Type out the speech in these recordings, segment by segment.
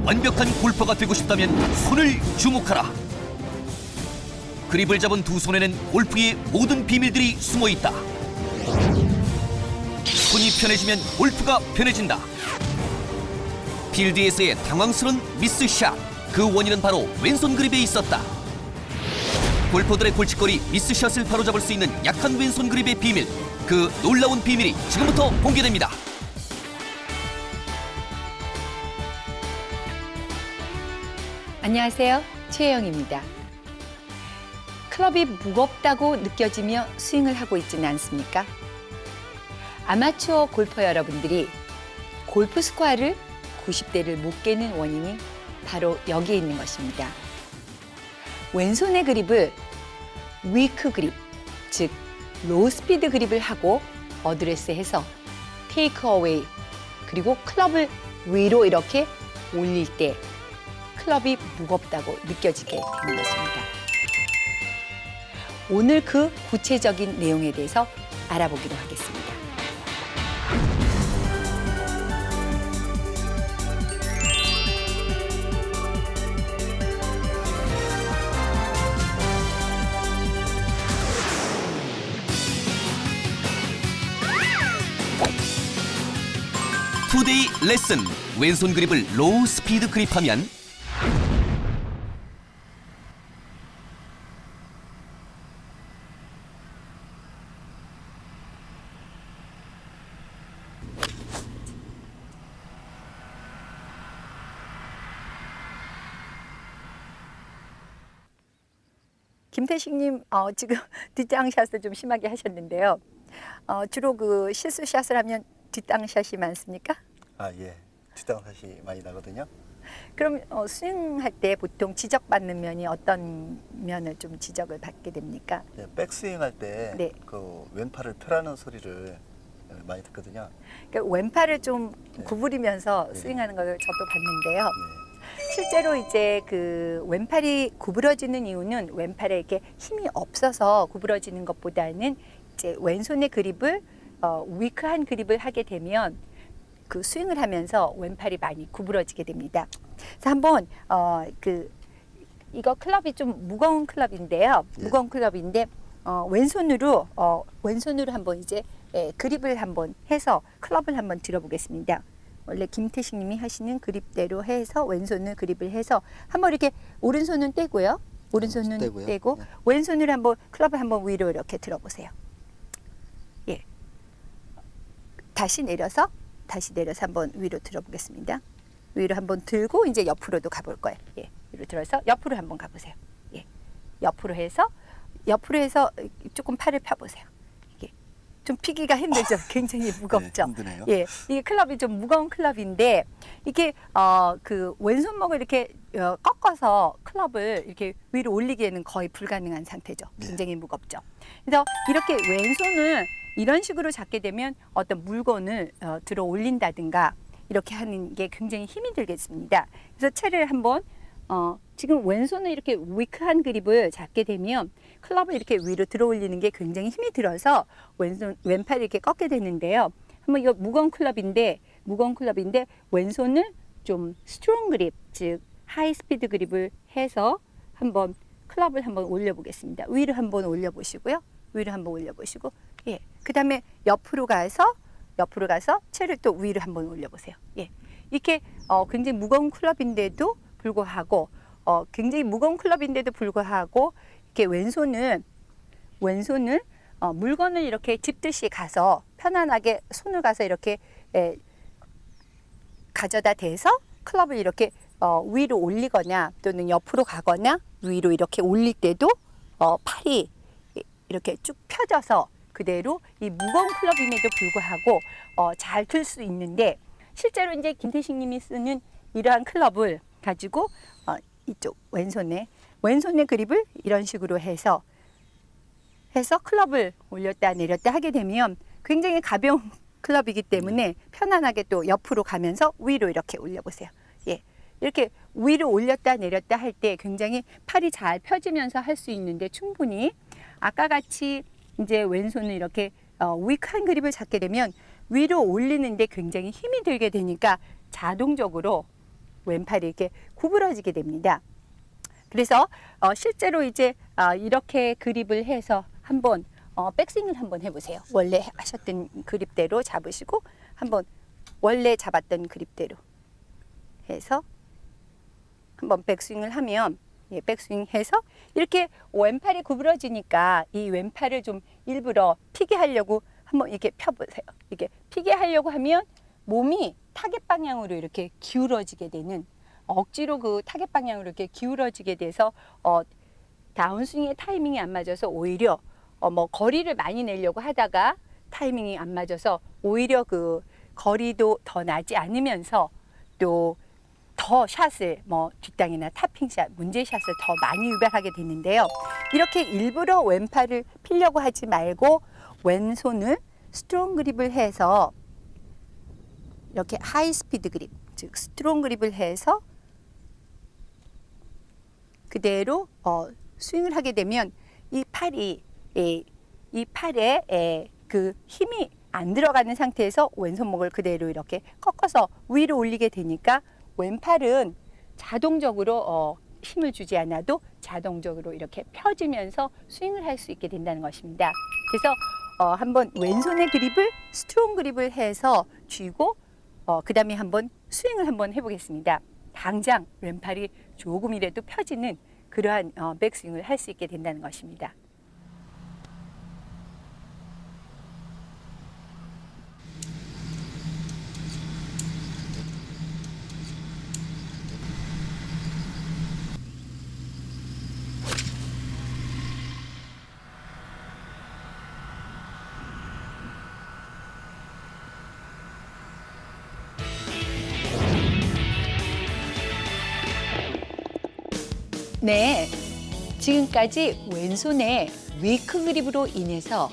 완벽한 골퍼가 되고 싶다면 손을 주목하라. 그립을 잡은 두 손에는 골프의 모든 비밀들이 숨어 있다. 손이 편해지면 골프가 편해진다. 필드에서의 당황스러운 미스샷, 그 원인은 바로 왼손 그립에 있었다. 골퍼들의 골칫거리 미스샷을 바로잡을 수 있는 약한 왼손 그립의 비밀, 그 놀라운 비밀이 지금부터 공개됩니다. 안녕하세요. 최혜영입니다. 클럽이 무겁다고 느껴지며 스윙을 하고 있지는 않습니까? 아마추어 골퍼 여러분들이 골프 스코어를 90대를 못 깨는 원인이 바로 여기에 있는 것입니다. 왼손의 그립을 위크 그립, 즉 로우 스피드 그립을 하고 어드레스해서 테이크 어웨이, 그리고 클럽을 위로 이렇게 올릴 때 클럽이 무겁다고 느껴지게 되는 것입니다. 오늘 그 구체적인 내용에 대해서 알아보기로 하겠습니다. 투데이 레슨, 왼손 그립을 로우 스피드 그립하면 김태식님, 지금 뒷땅샷을 좀 심하게 하셨는데요. 주로 그 실수샷을 하면 뒷땅샷이 많습니까? 아, 예. 뒷땅샷이 많이 나거든요. 그럼 스윙할 때 보통 지적받는 면이 어떤 면을 좀 지적을 받게 됩니까? 예, 백스윙 할 때 네. 그 왼팔을 펴라는 소리를 많이 듣거든요. 그러니까 왼팔을 좀 네. 구부리면서 네. 스윙하는 걸 저도 봤는데요. 예. 실제로 이제 그 왼팔이 구부러지는 이유는 왼팔에 이렇게 힘이 없어서 구부러지는 것보다는 이제 왼손의 그립을 위크한 그립을 하게 되면 그 스윙을 하면서 왼팔이 많이 구부러지게 됩니다. 그래서 한번 이거 클럽이 좀 무거운 클럽인데요. 예. 무거운 클럽인데 왼손으로 한번 이제 그립을 한번 해서 클럽을 한번 들어보겠습니다. 원래 김태식 님이 하시는 그립대로 해서 왼손을 그립을 해서 한번 이렇게 오른손은 떼고요. 오른손은 떼고요. 떼고 네. 왼손을 한번 클럽을 한번 위로 이렇게 들어보세요. 예. 다시 내려서 한번 위로 들어보겠습니다. 위로 한번 들고 이제 옆으로도 가볼 거예요. 예. 위로 들어서 옆으로 한번 가보세요. 예. 옆으로 해서 조금 팔을 펴보세요. 이게 좀 피기가 힘들죠. 굉장히 무겁죠. 네, 힘드네요. 예. 이게 클럽이 좀 무거운 클럽인데 이게 그 왼손목을 이렇게 꺾어서 클럽을 이렇게 위로 올리기에는 거의 불가능한 상태죠. 네. 굉장히 무겁죠. 그래서 이렇게 왼손을 이런 식으로 잡게 되면 어떤 물건을 들어 올린다든가 이렇게 하는 게 굉장히 힘이 들겠습니다. 그래서 채를 한번 지금 왼손을 이렇게 위크한 그립을 잡게 되면 클럽을 이렇게 위로 들어 올리는 게 굉장히 힘이 들어서 왼팔을 이렇게 꺾게 되는데요. 한번 이거 무거운 클럽인데 왼손을 좀 스트롱 그립, 즉 하이 스피드 그립을 해서 한번 클럽을 한번 올려보겠습니다. 위로 한번 올려보시고요. 위로 한번 올려보시고, 예. 그 다음에 옆으로 가서 채를 또 위로 한번 올려보세요. 예. 이렇게 굉장히 무거운 클럽인데도 불구하고 이렇게 왼손을 물건을 이렇게 짚듯이 가서 편안하게 손을 가서 이렇게 가져다 대서 클럽을 이렇게 위로 올리거나 또는 옆으로 가거나 위로 이렇게 올릴 때도 팔이 이렇게 쭉 펴져서 그대로 이 무거운 클럽임에도 불구하고 잘 들 수 있는데 실제로 이제 김태식 님이 쓰는 이러한 클럽을 가지고 이쪽 왼손에 그립을 이런 식으로 해서 클럽을 올렸다 내렸다 하게 되면 굉장히 가벼운 클럽이기 때문에 편안하게 또 옆으로 가면서 위로 이렇게 올려보세요. 예, 이렇게 위로 올렸다 내렸다 할 때 굉장히 팔이 잘 펴지면서 할 수 있는데 충분히 아까 같이 이제 왼손을 이렇게 위크한 그립을 잡게 되면 위로 올리는데 굉장히 힘이 들게 되니까 자동적으로 왼팔이 이렇게 구부러지게 됩니다. 그래서 실제로 이제 이렇게 그립을 해서 한번 백스윙을 한번 해보세요. 원래 하셨던 그립대로 잡으시고 한번 원래 잡았던 그립대로 해서 한번 백스윙을 하면 백스윙 해서 이렇게 왼팔이 구부러지니까 이 왼팔을 좀 일부러 피게 하려고 한번 이렇게 펴보세요. 이렇게 피게 하려고 하면 몸이 타겟 방향으로 이렇게 기울어지게 되는 억지로 그 타겟 방향으로 이렇게 기울어지게 돼서 다운스윙의 타이밍이 안 맞아서 오히려 뭐 거리를 많이 내려고 하다가 타이밍이 안 맞아서 오히려 그 거리도 더 나지 않으면서 또 더 샷을 뭐 뒷땅이나 타핑샷, 문제샷을 더 많이 유발하게 되는데요. 이렇게 일부러 왼팔을 피려고 하지 말고 왼손을 스트롱 그립을 해서 이렇게 하이 스피드 그립, 즉 스트롱 그립을 해서 그대로 스윙을 하게 되면 이 팔이 이 팔에 그 힘이 안 들어가는 상태에서 왼손목을 그대로 이렇게 꺾어서 위로 올리게 되니까 왼팔은 자동적으로 힘을 주지 않아도 자동적으로 이렇게 펴지면서 스윙을 할 수 있게 된다는 것입니다. 그래서 한번 왼손의 그립을 스트롱 그립을 해서 쥐고 그 다음에 한번 스윙을 한번 해보겠습니다. 당장 왼팔이 조금이라도 펴지는 그러한 백스윙을 할 수 있게 된다는 것입니다. 네, 지금까지 왼손의 위크 그립으로 인해서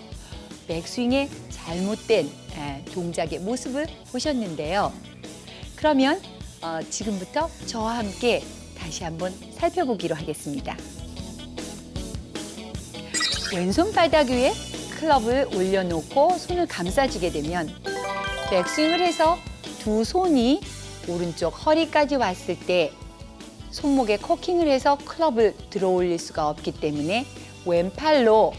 백스윙의 잘못된 동작의 모습을 보셨는데요. 그러면 지금부터 저와 함께 다시 한번 살펴보기로 하겠습니다. 왼손 바닥 위에 클럽을 올려놓고 손을 감싸주게 되면 백스윙을 해서 두 손이 오른쪽 허리까지 왔을 때 손목에 코킹을 해서 클럽을 들어 올릴 수가 없기 때문에 왼팔로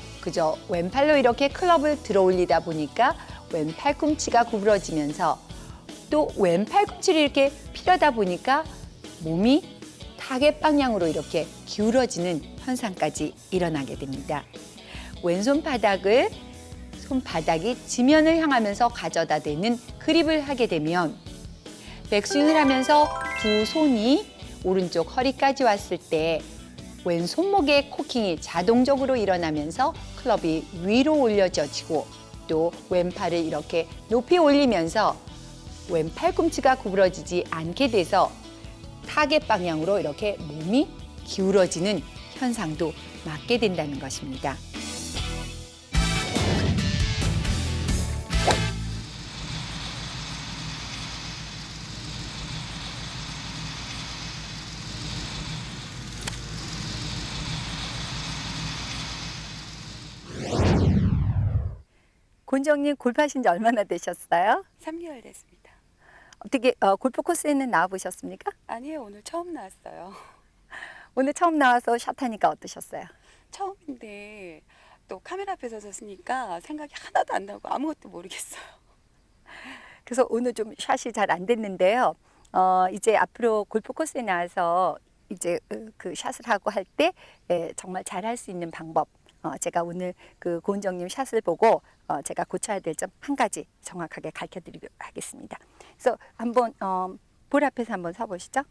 이렇게 클럽을 들어 올리다 보니까 왼 팔꿈치가 구부러지면서 또 왼 팔꿈치를 이렇게 피려다 보니까 몸이 타겟 방향으로 이렇게 기울어지는 현상까지 일어나게 됩니다. 왼손 바닥을 손바닥이 지면을 향하면서 가져다 대는 그립을 하게 되면 백스윙을 하면서 두 손이 오른쪽 허리까지 왔을 때 왼손목의 코킹이 자동적으로 일어나면서 클럽이 위로 올려져지고 또 왼팔을 이렇게 높이 올리면서 왼 팔꿈치가 구부러지지 않게 돼서 타겟 방향으로 이렇게 몸이 기울어지는 현상도 맞게 된다는 것입니다. 곤정님 골프하신 지 얼마나 되셨어요? 3개월 됐습니다. 어떻게 골프 코스에는 나와 보셨습니까? 아니에요, 오늘 처음 나왔어요. 오늘 처음 나와서 샷하니까 어떠셨어요? 처음인데 또 카메라 앞에서 섰으니까 생각이 하나도 안 나고 아무것도 모르겠어요. 그래서 오늘 좀 샷이 잘 안 됐는데요. 이제 앞으로 골프 코스에 나와서 이제 그 샷을 하고 할 때 정말 잘할 수 있는 방법. 제가 오늘 그 고은정님 샷을 보고 제가 고쳐야 될 점 한 가지 정확하게 가르쳐 드리도록 하겠습니다. 그래서 한번 볼 앞에서 한번 서 보시죠.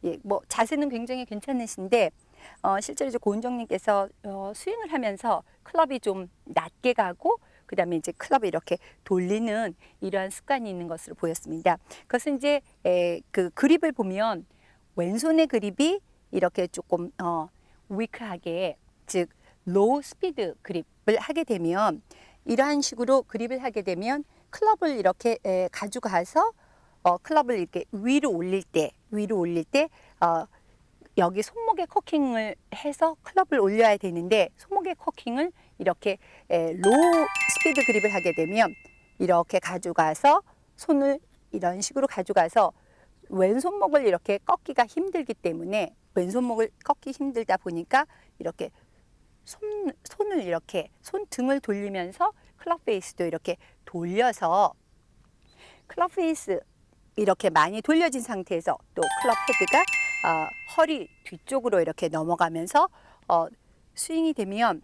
예, 뭐 자세는 굉장히 괜찮으신데 실제로 이제 고은정님께서 스윙을 하면서 클럽이 좀 낮게 가고 그다음에 이제 클럽을 이렇게 돌리는 이러한 습관이 있는 것으로 보였습니다. 그것은 이제 그 그립을 보면 왼손의 그립이 이렇게 조금 위크하게, 즉 로우 스피드 그립을 하게 되면 이러한 식으로 그립을 하게 되면 클럽을 이렇게 가져가서 클럽을 이렇게 위로 올릴 때 여기 손목에 코킹을 해서 클럽을 올려야 되는데 손목에 코킹을 이렇게 로우 스피드 그립을 하게 되면 이렇게 가져가서 손을 이런 식으로 가져가서 왼손목을 이렇게 꺾기가 힘들기 때문에 왼손목을 꺾기 힘들다 보니까 이렇게 손을 이렇게 손등을 돌리면서 클럽 페이스도 이렇게 돌려서 클럽 페이스 이렇게 많이 돌려진 상태에서 또 클럽 헤드가 허리 뒤쪽으로 이렇게 넘어가면서 스윙이 되면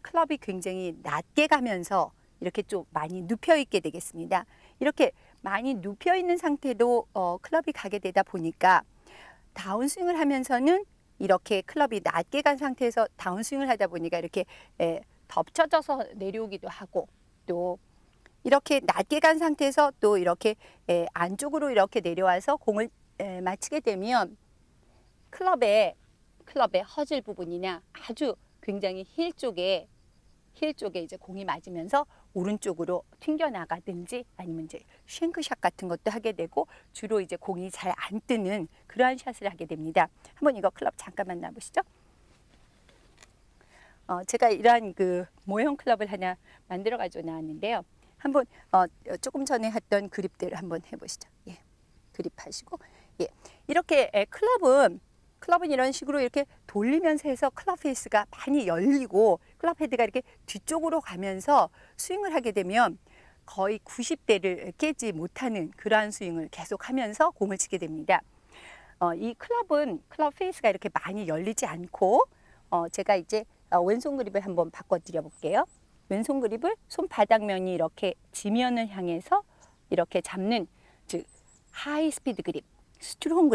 클럽이 굉장히 낮게 가면서 이렇게 좀 많이 눕혀 있게 되겠습니다. 이렇게 많이 눕혀 있는 상태도 클럽이 가게 되다 보니까 다운스윙을 하면서는 이렇게 클럽이 낮게 간 상태에서 다운스윙을 하다 보니까 이렇게 덮쳐져서 내려오기도 하고 또 이렇게 낮게 간 상태에서 또 이렇게 안쪽으로 이렇게 내려와서 공을 맞히게 되면 클럽의 허즐 부분이나 아주 굉장히 힐 쪽에 이제 공이 맞으면서 오른쪽으로 튕겨 나가든지 아니면 이제 쉔크샷 같은 것도 하게 되고 주로 이제 공이 잘 안 뜨는 그러한 샷을 하게 됩니다. 한번 이거 클럽 잠깐만 놔보시죠. 제가 이러한 그 모형 클럽을 하나 만들어 가지고 나왔는데요. 한번 조금 전에 했던 그립들을 한번 해보시죠. 예, 그립하시고 예, 이렇게 클럽은 이런 식으로 이렇게 돌리면서 해서 클럽 페이스가 많이 열리고 클럽 헤드가 이렇게 뒤쪽으로 가면서 스윙을 하게 되면 거의 90대를 깨지 못하는 그러한 스윙을 계속하면서 공을 치게 됩니다. 이 클럽 페이스가 이렇게 많이 열리지 않고 제가 이제 왼손 그립을 한번 바꿔드려 볼게요. 왼손 그립을 손바닥면이 이렇게 지면을 향해서 이렇게 잡는 즉 하이 스피드 그립, 스트롱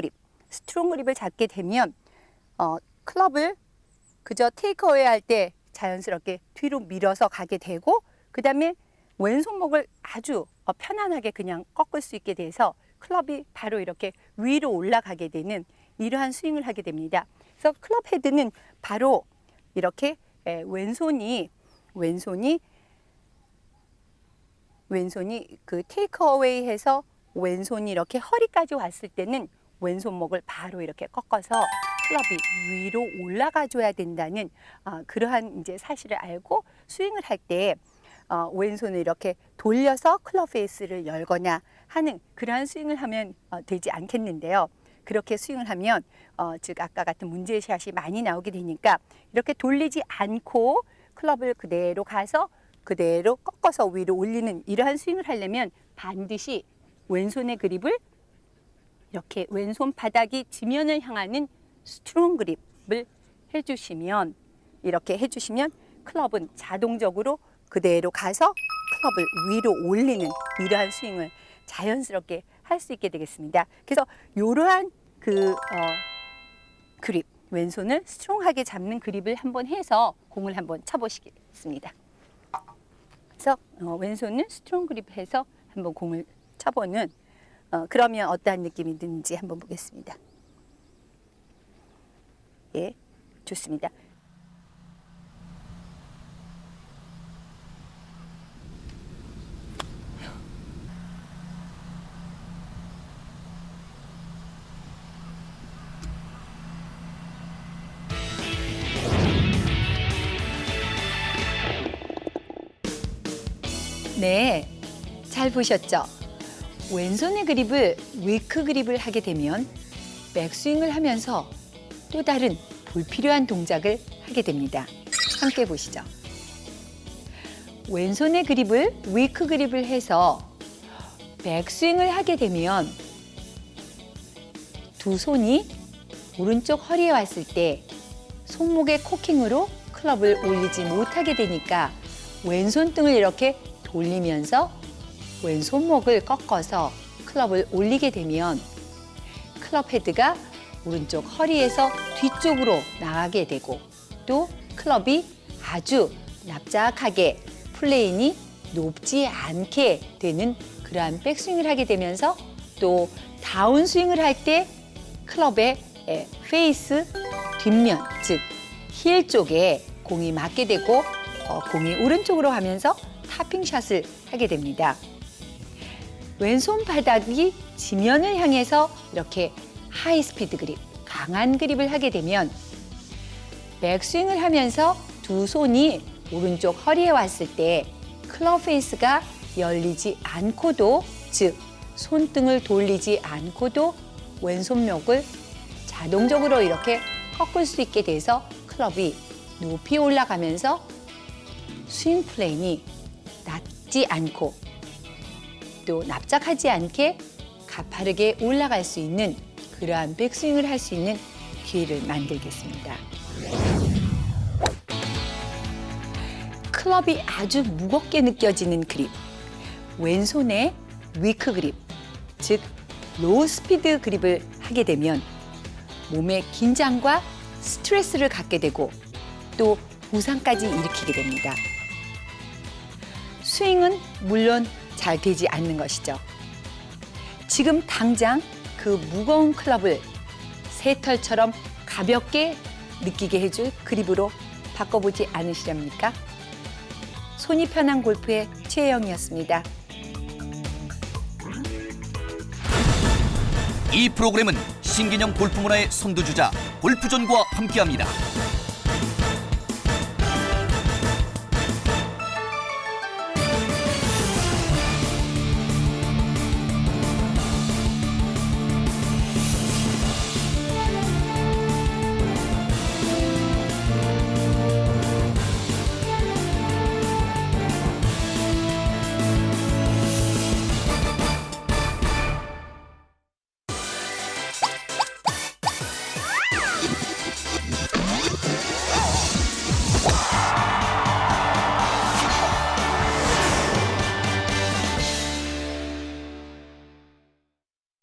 그립을 잡게 되면 클럽을 그저 테이크어웨이 할 때 자연스럽게 뒤로 밀어서 가게 되고 그 다음에 왼손목을 아주 편안하게 그냥 꺾을 수 있게 돼서 클럽이 바로 이렇게 위로 올라가게 되는 이러한 스윙을 하게 됩니다. 그래서 클럽 헤드는 바로 이렇게 왼손이 그 테이크어웨이 해서 왼손이 이렇게 허리까지 왔을 때는 왼손목을 바로 이렇게 꺾어서 클럽이 위로 올라가 줘야 된다는 그러한 이제 사실을 알고 스윙을 할 때 왼손을 이렇게 돌려서 클럽 페이스를 열거나 하는 그러한 스윙을 하면 되지 않겠는데요. 그렇게 스윙을 하면 즉 아까 같은 문제의 샷이 많이 나오게 되니까 이렇게 돌리지 않고 클럽을 그대로 가서 그대로 꺾어서 위로 올리는 이러한 스윙을 하려면 반드시 왼손의 그립을 이렇게 왼손 바닥이 지면을 향하는 스트롱 그립을 해주시면 이렇게 해주시면 클럽은 자동적으로 그대로 가서 클럽을 위로 올리는 이러한 스윙을 자연스럽게 할 수 있게 되겠습니다. 그래서 이러한 그립, 왼손을 스트롱하게 잡는 그립을 한번 해서 공을 한번 쳐보시겠습니다. 그래서 왼손을 스트롱 그립해서 한번 공을 쳐보는 그러면 어떠한 느낌이 드는지 한번 보겠습니다. 예, 좋습니다. 네, 잘 보셨죠? 왼손의 그립을 위크 그립을 하게 되면 백스윙을 하면서 또 다른 불필요한 동작을 하게 됩니다. 함께 보시죠. 왼손의 그립을 위크 그립을 해서 백스윙을 하게 되면 두 손이 오른쪽 허리에 왔을 때 손목의 코킹으로 클럽을 올리지 못하게 되니까 왼손 등을 이렇게 돌리면서 왼손목을 꺾어서 클럽을 올리게 되면 클럽 헤드가 오른쪽 허리에서 뒤쪽으로 나가게 되고 또 클럽이 아주 납작하게 플레인이 높지 않게 되는 그러한 백스윙을 하게 되면서 또 다운스윙을 할 때 클럽의 페이스 뒷면 즉 힐 쪽에 공이 맞게 되고 공이 오른쪽으로 가면서 타핑샷을 하게 됩니다. 왼손 바닥이 지면을 향해서 이렇게 하이 스피드 그립, 강한 그립을 하게 되면 백스윙을 하면서 두 손이 오른쪽 허리에 왔을 때 클럽 페이스가 열리지 않고도 즉 손등을 돌리지 않고도 왼손목을 자동적으로 이렇게 꺾을 수 있게 돼서 클럽이 높이 올라가면서 스윙 플레인이 낮지 않고 또 납작하지 않게 가파르게 올라갈 수 있는 그러한 백스윙을 할 수 있는 기회를 만들겠습니다. 클럽이 아주 무겁게 느껴지는 그립, 왼손의 위크 그립, 즉 로우 스피드 그립을 하게 되면 몸에 긴장과 스트레스를 갖게 되고 또 부상까지 일으키게 됩니다. 스윙은 물론 잘 되지 않는 것이죠. 지금 당장 그 무거운 클럽을 새털처럼 가볍게 느끼게 해줄 그립으로 바꿔보지 않으시렵니까? 손이 편한 골프의 최혜영이었습니다. 이 프로그램은 신개념 골프 문화의 선두주자 골프존과 함께합니다.